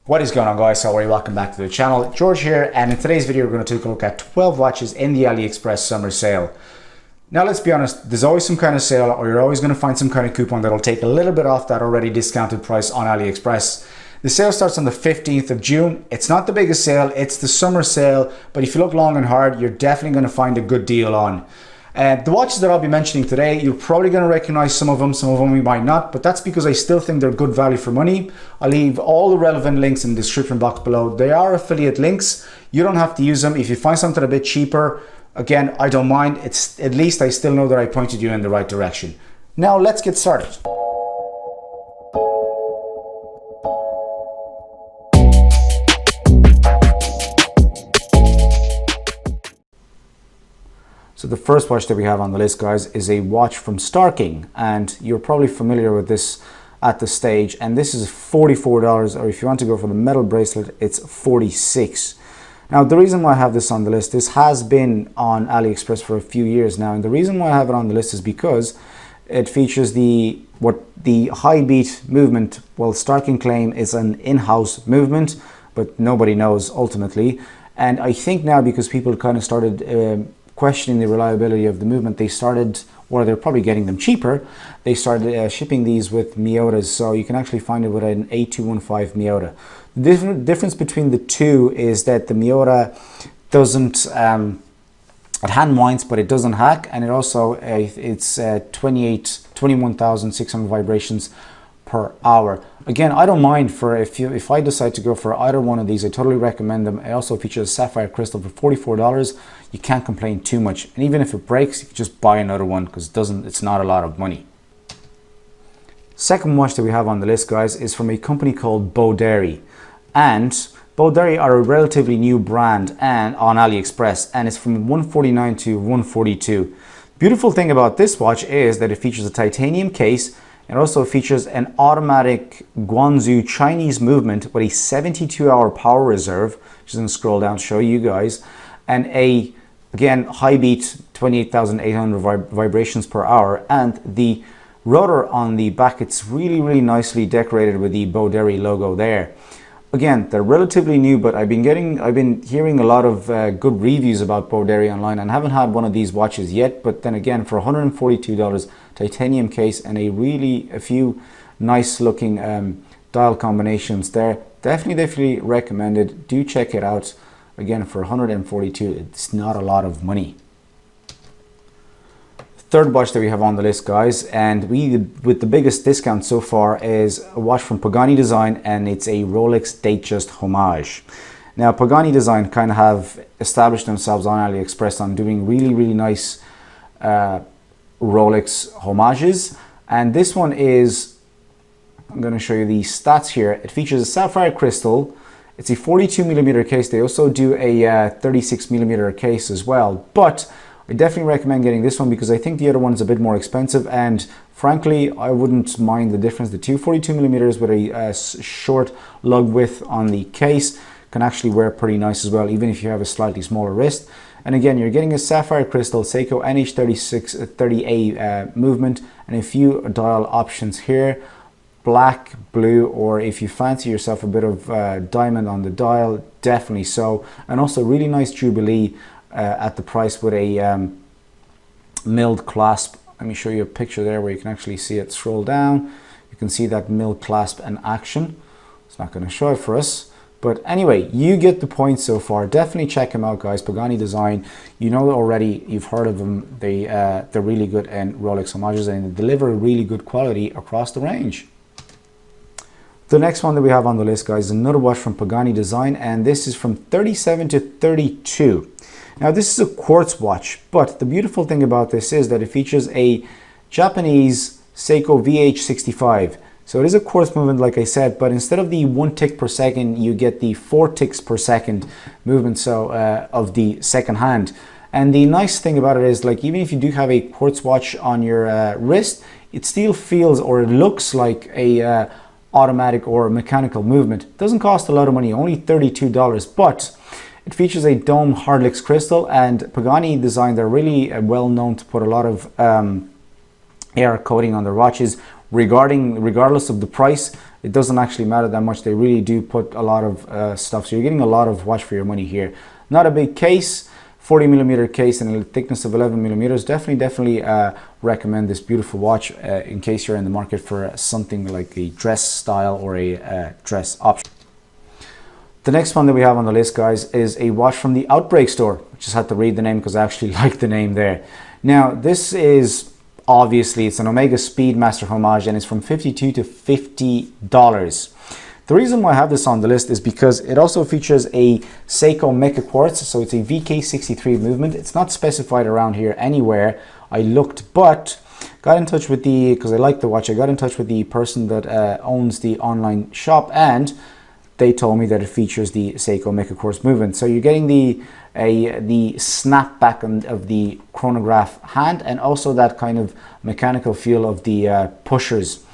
What is going on, guys? How are you? Welcome back to the channel. George here, and in today's video we're going to take a look at 12 watches in the AliExpress summer sale. Now let's be honest, there's always some kind of sale, or you're always going to find some kind of coupon that'll take a little bit off that already discounted price on AliExpress. The sale starts on the 15th of June. It's not the biggest sale, it's the summer sale, but if you look long and hard, you're definitely going to find a good deal on. The watches that I'll be mentioning today, you're probably going to recognize some of them you might not, but that's because I still think they're good value for money. I'll leave all the relevant links in the description box below. They are affiliate links. You don't have to use them. If you find something a bit cheaper, again, I don't mind. It's at least I still know that I pointed you in the right direction. Now let's get started. So the first watch that we have on the list, guys, is a watch from Starking, and you're probably familiar with this at this stage, and this is $44, or if you want to go for the metal bracelet, it's $46. Now the reason why I have this on the list, this has been on AliExpress for a few years now, and the reason why I have it on the list is because it features the high beat movement. Well, Starking claim is an in-house movement, but nobody knows ultimately, and I think now because people kind of started questioning the reliability of the movement, they started, or they're probably getting them cheaper, they started shipping these with Miyotas, so you can actually find it with an 8215 Miyota. The difference between the two is that the Miyota doesn't, it hand winds, but it doesn't hack, and it also, it's 21,600 vibrations per hour. Again, I don't mind for if I decide to go for either one of these, I totally recommend them. It also features a sapphire crystal for $44. You can't complain too much, and even if it breaks, you can just buy another one because it's not a lot of money. Second watch that we have on the list, guys, is from a company called Beaudary, and Beaudary are a relatively new brand and on AliExpress, and it's from 149 to 142. Beautiful thing about this watch is that it features a titanium case. It also features an automatic Guangzhou Chinese movement with a 72-hour power reserve. Just going to scroll down to show you guys, and again high beat 28,800 vibrations per hour, and the rotor on the back, it's really nicely decorated with the Beaudary logo there. Again, they're relatively new, but I've been hearing a lot of good reviews about Beaudary online, and haven't had one of these watches yet. But then again, for $142, titanium case and a few nice looking dial combinations there, definitely recommended. Do check it out. Again, for $142, it's not a lot of money. Third watch that we have on the list, guys, and with the biggest discount so far, is a watch from Pagani Design, and it's a Rolex Datejust homage. Now Pagani Design kind of have established themselves on AliExpress on doing really nice Rolex homages, and this one is, I'm going to show you the stats here. It features a sapphire crystal. It's a 42mm case. They also do a 36mm case as well, but I definitely recommend getting this one because I think the other one is a bit more expensive, and frankly I wouldn't mind the difference. The 242mm with a short lug width on the case can actually wear pretty nice as well, even if you have a slightly smaller wrist. And again, you're getting a sapphire crystal Seiko NH3630A movement, and a few dial options here, black, blue, or if you fancy yourself a bit of diamond on the dial, definitely so. And also really nice Jubilee at the price with a milled clasp. Let me show you a picture there where you can actually see it. Scroll down, you can see that milled clasp in action. It's not going to show it for us, but anyway, you get the point so far. Definitely check them out, guys. Pagani Design, you know already, you've heard of them. They're really good in Rolex homages, and they deliver really good quality across the range. The next one that we have on the list, guys, is another watch from Pagani Design, and this is from 37 to 32. Now this is a quartz watch, but the beautiful thing about this is that it features a Japanese Seiko VH65. So it is a quartz movement, like I said, but instead of the 1 tick per second, you get the 4 ticks per second movement, so of the second hand. And the nice thing about it is, like, even if you do have a quartz watch on your wrist, it still feels, or it looks like a automatic or mechanical movement. It doesn't cost a lot of money, only $32, but it features a dome Hardlix crystal, and Pagani Design, they're really well known to put a lot of air coating on their watches. Regardless of the price, it doesn't actually matter that much. They really do put a lot of stuff, so you're getting a lot of watch for your money here. Not a big case, 40mm case and a thickness of 11mm. Definitely recommend this beautiful watch in case you're in the market for something like a dress style or a dress option. The next one that we have on the list, guys, is a watch from the Outbreak store. I just had to read the name because I actually like the name there. Now, this is obviously, it's an Omega Speedmaster homage, and it's from $52 to $50. The reason why I have this on the list is because it also features a Seiko Mecha Quartz, so it's a VK63 movement. It's not specified around here anywhere. I looked, but got in touch with because I like the watch, I got in touch with the person that owns the online shop, and they told me that it features the Seiko Mecha Quartz movement. So you're getting the snapback of the chronograph hand, and also that kind of mechanical feel of the pushers.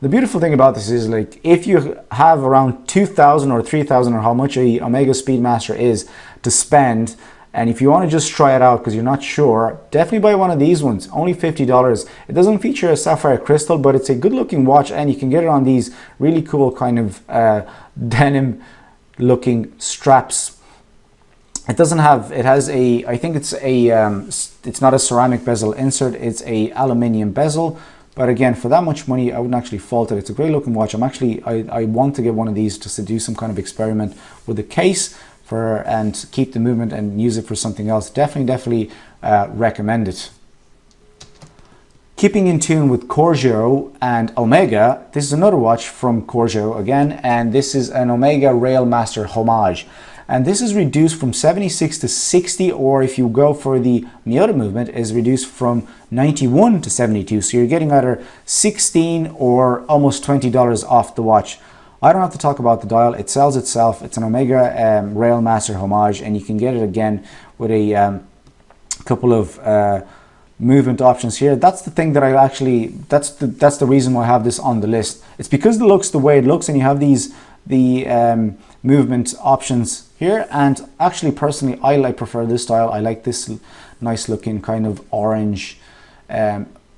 The beautiful thing about this is, like, if you have around 2,000 or 3,000 or how much a Omega Speedmaster is to spend, and if you want to just try it out because you're not sure, definitely buy one of these ones. Only $50. It doesn't feature a sapphire crystal, but it's a good looking watch, and you can get it on these really cool kind of denim looking straps. It doesn't have, it has a, I think it's a, it's not a ceramic bezel insert, it's a aluminium bezel. But again, for that much money, I wouldn't actually fault it. It's a great looking watch. I want to get one of these just to do some kind of experiment with the case and keep the movement and use it for something else. Definitely recommend it. Keeping in tune with Cordial and Omega, this is another watch from Cordial again, and this is an Omega Railmaster homage. And this is reduced from 76 to 60, or if you go for the Miyota movement, is reduced from 91 to 72. So you're getting either 16 or almost $20 off the watch. I don't have to talk about the dial, it sells itself. It's an Omega Railmaster homage, and you can get it again with a couple of movement options here. That's the thing that I actually, that's the reason why I have this on the list. It's because it looks the way it looks, and you have the movement options here. And actually, personally, I prefer this style. I like this nice looking kind of orange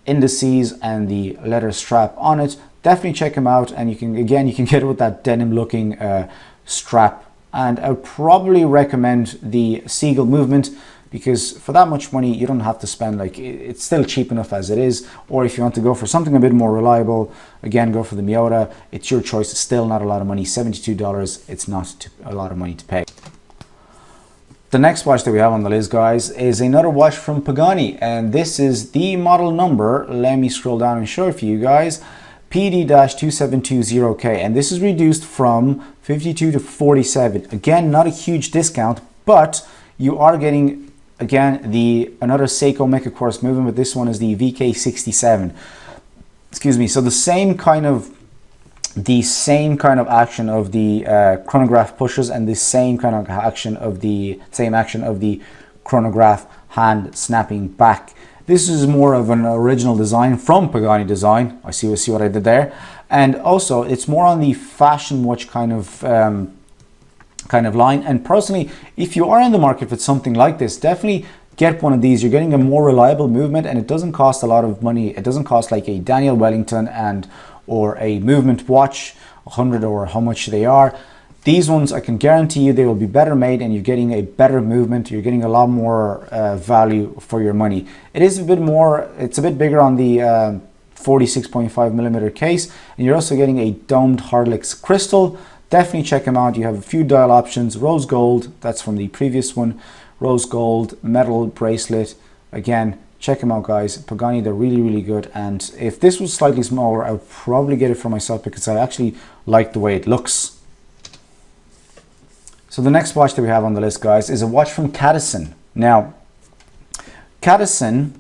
indices and the leather strap on it. Definitely check them out, and you can get it with that denim looking strap. And I would probably recommend the Seagull movement, because for that much money you don't have to spend, like, it's still cheap enough as it is. Or if you want to go for something a bit more reliable, again, go for the Miyota. It's your choice. It's still not a lot of money. $72, it's not a lot of money to pay. The next watch that we have on the list, guys, is another watch from Pagani, and this is the model number, let me scroll down and show it for you guys, PD-2720K, and this is reduced from 52 to 47. Again, not a huge discount, but you are getting, again, another Seiko Mecha Quartz movement, but this one is the VK67. Excuse me. So the same kind of action of the chronograph pushers, and the same kind of action of the chronograph hand snapping back. This is more of an original design from Pagani Design. See what I did there. And also, it's more on the fashion watch kind of line. And personally, if you are in the market for something like this, definitely get one of these. You're getting a more reliable movement, and it doesn't cost a lot of money. It doesn't cost like a Daniel Wellington or a movement watch, 100 or how much they are. These ones, I can guarantee you, they will be better made, and you're getting a better movement. You're getting a lot more value for your money. It is a bit more, it's a bit bigger on the 46.5mm case, and you're also getting a domed Harlex crystal. Definitely check them out. You have a few dial options. Rose gold, that's from the previous one. Rose gold, metal bracelet. Again, check them out, guys. Pagani, they're really good. And if this was slightly smaller, I would probably get it for myself, because I actually like the way it looks. So the next watch that we have on the list, guys, is a watch from Caterson. Now, Caterson,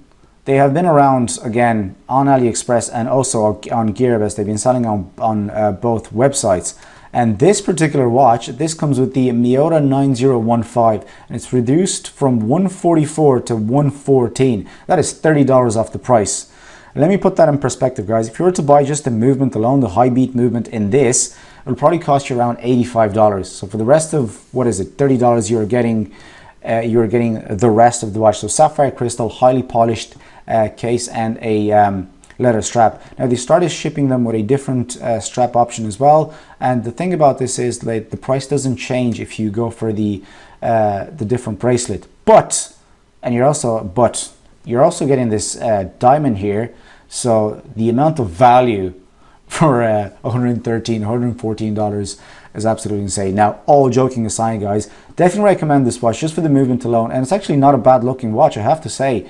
they have been around, again, on AliExpress and also on Gearbest. They've been selling on both websites. And this particular watch, this comes with the Miyota 9015, and it's reduced from $144 to $114. That is $30 off the price. Let me put that in perspective, guys. If you were to buy just the movement alone, the high beat movement in this, it will probably cost you around $85. So for the rest of, what is it, $30, you're getting the rest of the watch. So sapphire crystal, highly polished case, and a leather strap. Now they started shipping them with a different strap option as well, and the thing about this is that the price doesn't change if you go for the different bracelet, but you're also getting this diamond here, so the amount of value for $113, $114 is absolutely insane. Now, all joking aside, guys, definitely recommend this watch just for the movement alone, and it's actually not a bad looking watch, I have to say.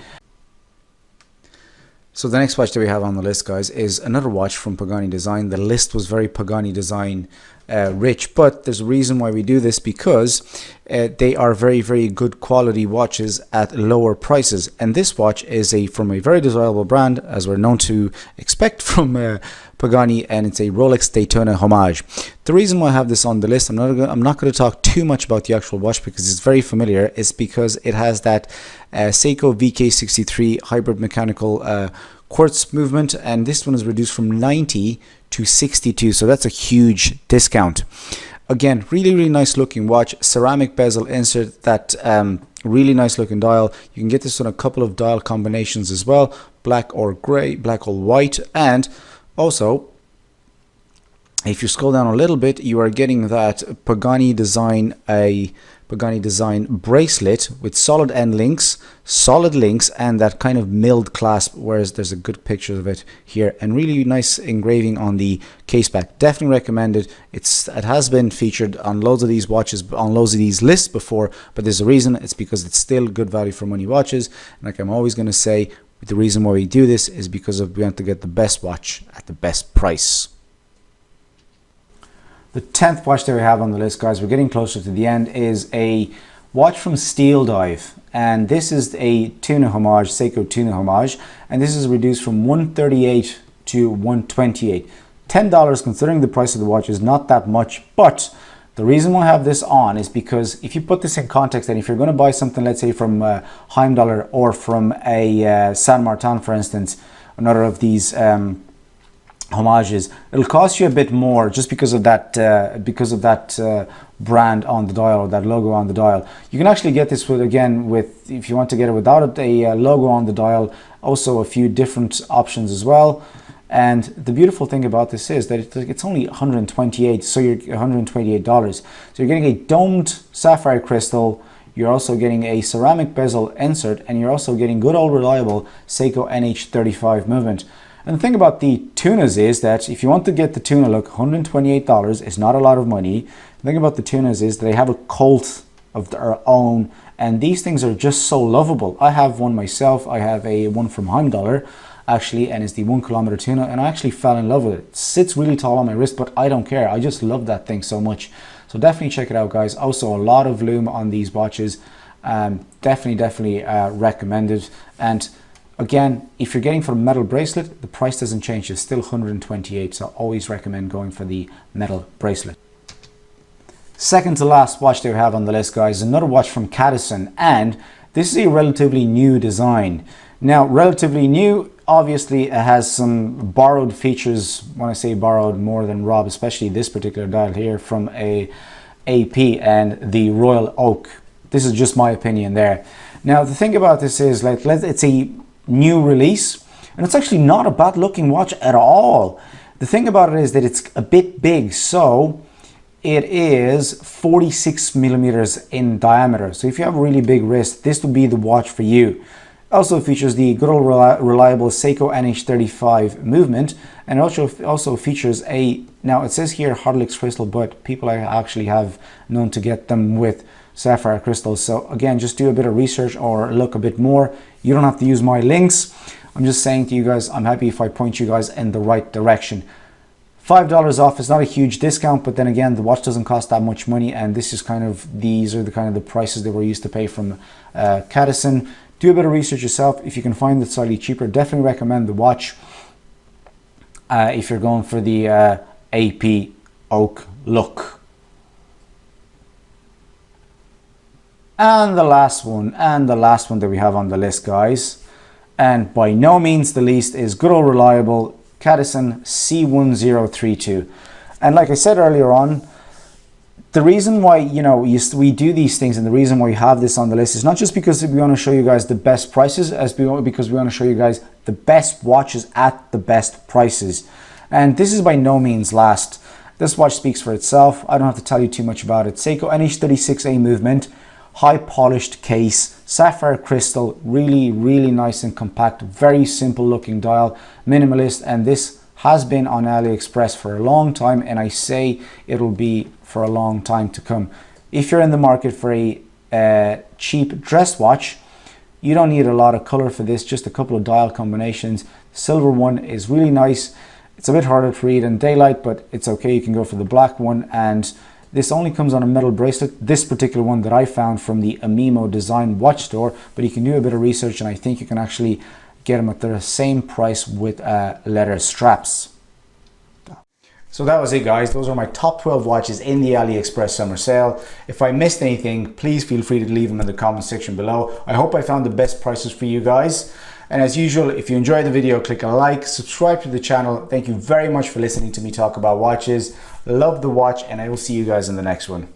So the next watch that we have on the list, guys, is another watch from Pagani Design. The list was very Pagani Design rich, but there's a reason why we do this, because they are very, very good quality watches at lower prices. And this watch is from a very desirable brand, as we're known to expect from Pagani, and it's a Rolex Daytona homage. The reason why I have this on the list, I'm not going to talk too much about the actual watch because it's very familiar, is because it has that Seiko VK63 hybrid mechanical quartz movement, and this one is reduced from 90 to 62, so that's a huge discount. Again, really nice looking watch, ceramic bezel insert, that really nice looking dial. You can get this on a couple of dial combinations as well, black or gray, black or white, and also if you scroll down a little bit, you are getting that Pagani Design bracelet with solid end links, solid links, and that kind of milled clasp, whereas there's a good picture of it here, and really nice engraving on the case back. Definitely recommended. It has been featured on loads of these watches, on loads of these lists before, but there's a reason. It's because it's still good value for money watches, and like I'm always going to say, the reason why we do this is because we want to get the best watch at the best price. The 10th watch that we have on the list, guys, we're getting closer to the end, is a watch from Steeldive, and this is a tuna homage, Seiko tuna homage, and this is reduced from $138 to $128. $10, considering the price of the watch, is not that much, but the reason why I have this on is because if you put this in context, and if you're going to buy something, let's say from Heimdallr or from a Saint Martin, for instance, another of these homages, it'll cost you a bit more just because of that brand on the dial, or that logo on the dial. You can actually get this with if you want to get it without a logo on the dial, also a few different options as well. And the beautiful thing about this is that it's only $128, so you're $128. So you're getting a domed sapphire crystal, you're also getting a ceramic bezel insert, and you're also getting good old reliable Seiko NH35 movement. And the thing about the tunas is that if you want to get the tuna look, $128 is not a lot of money. The thing about the tunas is that they have a cult of their own, and these things are just so lovable. I have one myself. I have one from Heimdallr, actually, and it's the 1 kilometer tuna, and I actually fell in love with it. It sits really tall on my wrist, but I don't care. I just love that thing so much. So definitely check it out, guys. Also, a lot of lume on these watches. Definitely recommended. And again, if you're getting for a metal bracelet, the price doesn't change. It's still $128, so always recommend going for the metal bracelet. Second to last watch that we have on the list, guys, is another watch from Caterson, and this is a relatively new design. Now, relatively new, obviously it has some borrowed features. When I say borrowed, more than robbed, especially this particular dial here from a AP and the Royal Oak. This is just my opinion there. Now, the thing about this is, like, it's a new release, and it's actually not a bad looking watch at all. The thing about it is that it's a bit big, so it is 46 millimeters in diameter. So if you have a really big wrist, this would be the watch for you. Also features the good old reliable Seiko NH35 movement, and also features now it says here Hardlex crystal, but people actually have known to get them with sapphire crystals. So again, just do a bit of research or look a bit more. You don't have to use my links. I'm just saying to you guys, I'm happy if I point you guys in the right direction. $5 off is not a huge discount, but then again, the watch doesn't cost that much money, and these are the prices that we're used to pay from Caterson. Do a bit of research yourself. If you can find it slightly cheaper, definitely recommend the watch if you're going for the AP Oak look. And the last one that we have on the list, guys, and by no means the least, is good old reliable Caterson C1032. And like I said earlier on, the reason why, you know, we do these things, and the reason why we have this on the list is not just because we want to show you guys the best prices, because we want to show you guys the best watches at the best prices. And this is by no means last. This watch speaks for itself. I don't have to tell you too much about it. Seiko NH36A movement, high polished case, sapphire crystal, really, really nice and compact, very simple looking dial, minimalist, and this has been on AliExpress for a long time, and I say it'll be for a long time to come. If you're in the market for a cheap dress watch, you don't need a lot of color for this, just a couple of dial combinations. The silver one is really nice. It's a bit harder to read in daylight, but it's okay. You can go for the black one, and this only comes on a metal bracelet. This particular one that I found from the Amimo Design watch store, but you can do a bit of research, and I think you can actually get them at the same price with leather straps. So that was it, guys. Those are my top 12 watches in the AliExpress summer sale. If I missed anything, please feel free to leave them in the comment section below. I hope I found the best prices for you guys. And as usual, if you enjoyed the video, click a like, subscribe to the channel. Thank you very much for listening to me talk about watches. Love the watch, and I will see you guys in the next one.